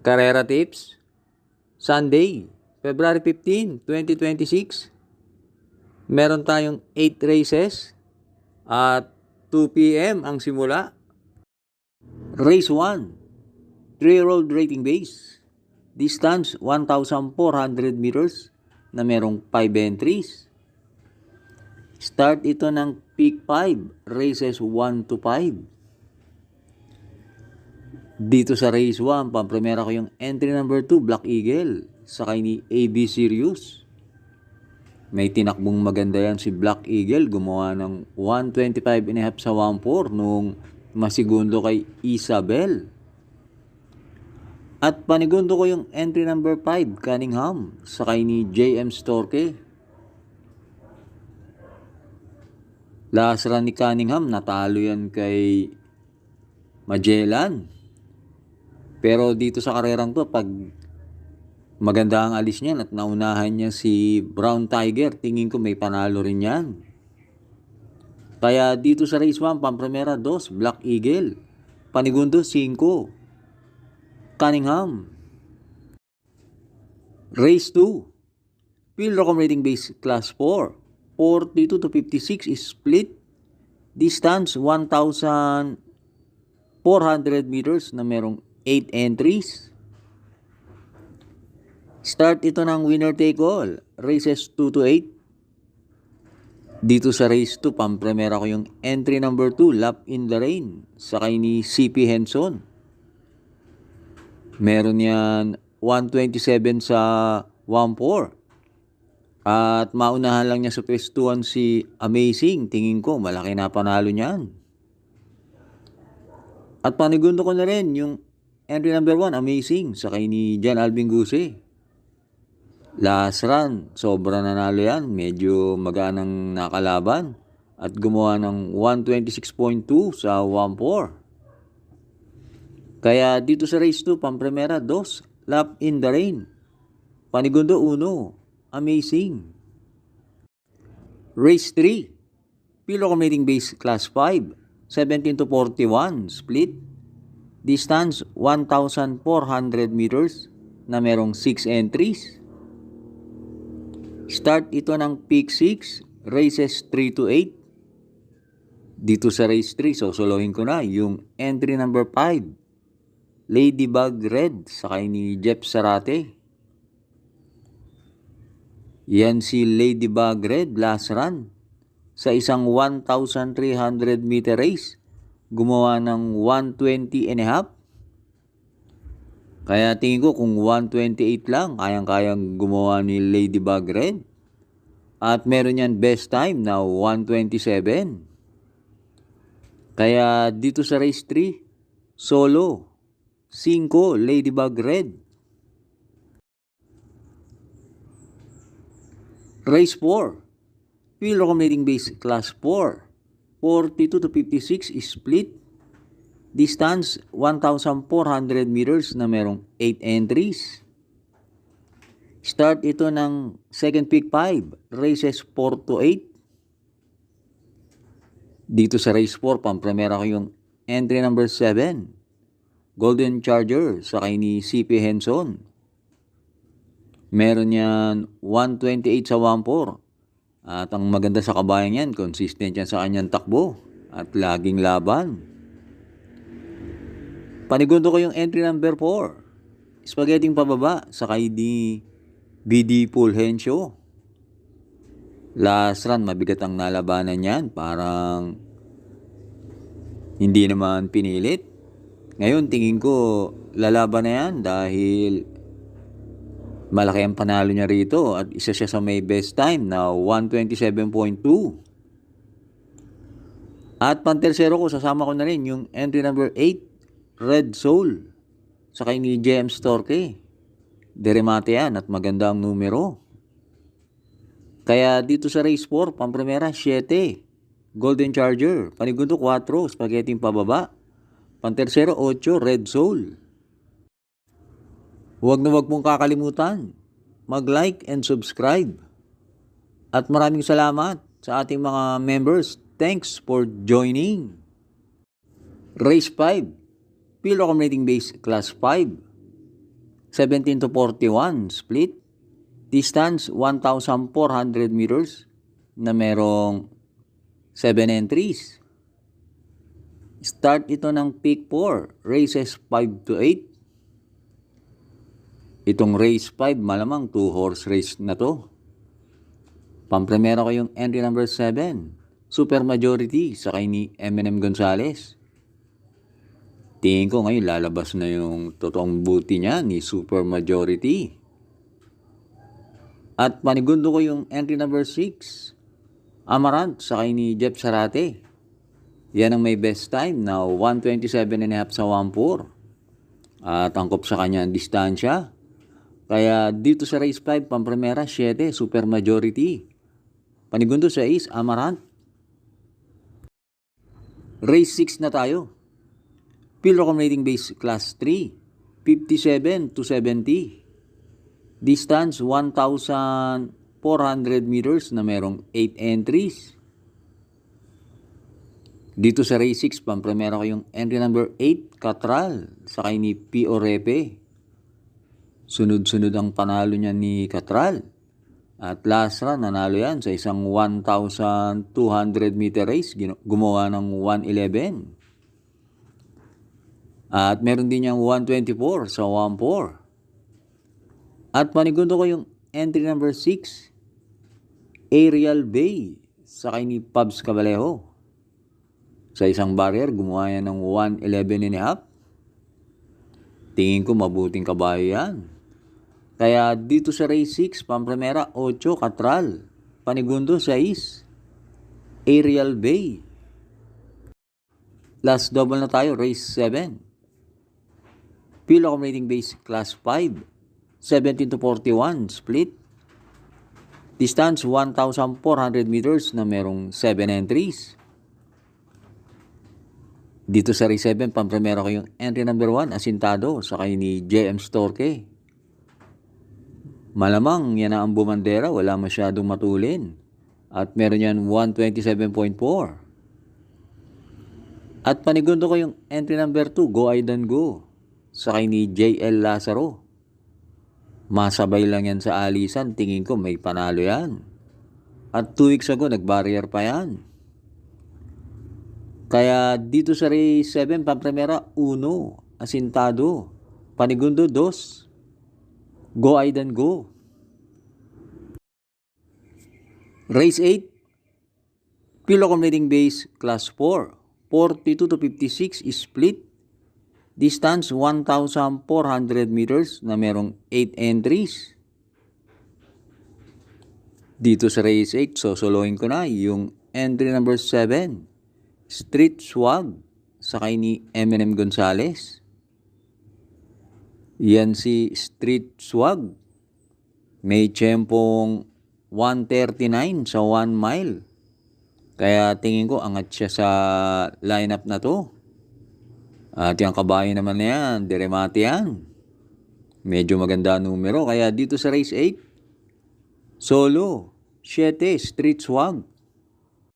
Carrera Tips, Sunday, February 15, 2026. Meron tayong 8 races at 2 p.m. ang simula. Race 1, 3-year-old rating base. Distance 1,400 meters na merong 5 entries. Start ito ng peak 5, races 1 to 5. Dito sa race 1, pampremera ko yung entry number 2, Black Eagle, sakay ni AB Sirius. May tinakbong maganda yan si Black Eagle, gumawa ng 125.5 sa 1.4 nung masigundo kay Isabel. At panigundo ko yung entry number 5, Cunningham, sakay ni JM Storke. Last run ni Cunningham, natalo yan kay Magellan. Pero dito sa karerang to, pag maganda ang alis niyan at naunahan niya si Brown Tiger, tingin ko may panalo rin yan. Kaya dito sa race 1, pampremera 2, Black Eagle. Panigundo 5, Cunningham. Race 2, Field Rockham Rating Base Class 4, 42 to 56 is split. Distance 1,400 meters na merong 8 entries. Start ito ng winner take all, races 2 to 8. Dito sa race 2, pampremera ko yung entry number 2, Lap in the Rain, sakay ni CP Henson. Meron yan 127 sa 1.4. At maunahan lang niya sa pwestuhan si Amazing. Tingin ko malaki na panalo niyan. At panigundo ko na rin yung entry number 1, Amazing, sakay ni John Alvin Guse. Last run, sobra nanalo yan. Medyo maganang nakalaban. At gumawa ng 126.2 sa 1.4. Kaya dito sa race 2, pampremera 2, Lap in the Rain. Panigundo 1, Amazing. Race 3, Field Rockham Rating Base Class 5, 17 to 41, split. Distance 1,400 meters na merong 6 entries. Start ito ng peak 6, races 3 to 8. Dito sa race 3, sosolohin ko na yung entry number 5, Ladybug Red, sakay ni Jeff Sarate. Yan si Ladybug Red, last run. Sa isang 1,300 meter race, gumawa ng 120.5. Kaya tingin ko kung 128 lang, kayang-kayang gumawa ni Ladybug Red. At meron yan best time na 127. Kaya dito sa race 3, solo, 5, Ladybug Red. Race 4, Field Rockham Rating Base Class 4, 42 to 56 is split. Distance 1,400 meters na merong 8 entries. Start ito ng second peak 5, races 4 to 8. Dito sa race 4, pampremera ko yung entry number 7, Golden Charger, sakay ni CP Henson. Meron yan 128 sa 1.4. At ang maganda sa kabayan yan, consistent yan sa kanyang takbo at laging laban. Panigundo ko yung entry number 4, Spaghetti pababa, sakay ni BD Fulgencio. Last run, mabigat ang nalabanan yan. Parang hindi naman pinilit. Ngayon, tingin ko lalaban na yan dahil malaki ang panalo niya rito at isa siya sa may best time na 127.2. At pantersero ko, sasama ko na rin yung entry number 8, Red Soul, sakay ni JM Storke. Deremate yan at maganda ang numero. Kaya dito sa race 4, pampremera 7, Golden Charger. Panigundo 4, Spaghetti pababa. Pantersero 8, Red Soul. Huwag na huwag mong kakalimutan mag-like and subscribe. At maraming salamat sa ating mga members. Thanks for joining. Race 5, Field Rockham Rating Base Class 5, 17 to 41 split. Distance 1,400 meters na merong 7 entries. Start ito ng peak 4, races 5 to 8. Itong race 5, malamang 2-horse race na to. Pampremera ko yung entry number 7, Super Majority, sakay ni M&M Gonzales. Tingin ko ngayon lalabas na yung totoong buti niya ni Super Majority. At panigundo ko yung entry number 6, Amarant, sakay ni Jeff Sarate. Yan ang may best time na 1:27.5 sa 1:4. At angkop sa kanya ang distansya. Kaya dito sa race 5, pampremera 7, Super Majority. Panigundo sa Ace, Amarant. Race 6 na tayo. Pilrocom rating base class 3, 57 to 70. Distance 1,400 meters na merong 8 entries. Dito sa race 6, pampremera ko yung entry number 8, Catral, sakay ni P.O. Repe. Sunod-sunod ang panalo niya ni Catral. At last run, nanalo yan sa isang 1,200 meter race. Gumawa ng 1:11. At meron din niyang 1:24 sa 1:4. At panigundo ko yung entry number 6, Ariel Bay, sakay ni Pabs Cabalejo. Sa isang barrier, gumawa yan ng 1:11.5. Tingin ko mabuting kabayo yan. Kaya dito sa race 6, pampremera 8, Catral. Panigundo 6, Ariel Bay. Last double na tayo, race 7. Pilrocom rating base class 5, 17 to 41 split. Distance 1,400 meters na merong 7 entries. Dito sa race 7, pampremera ko yung entry number 1, Asintado, sakay ni JM Storke. Malamang yan na ang bumandera, wala masyadong matulin. At meron yan 127.4. At panigundo ko yung entry number 2, Go Aidan Go, sakay ni JL Lazaro. Masabay lang yan sa alisan, tingin ko may panalo yan. At 2 weeks ago, nag-barrier pa yan. Kaya dito sa race 7, pampremera 1, Asintado. Panigundo 2, Go Aidan Go. Race 8, Pilrocom rating base class 4, 42 to 56 split. Distance 1,400 meters na merong 8 entries. Dito sa race 8, sosolohin ko na yung entry number 7, Street Swag, sakay ni M&M Gonzales. Yan si Street Swag. May tiyempong 1:39 sa 1 mile. Kaya tingin ko angat siya sa lineup na to. At yung kabayo naman na yan, Deremate yan. Medyo maganda numero. Kaya dito sa race 8, solo, 7, Street Swag.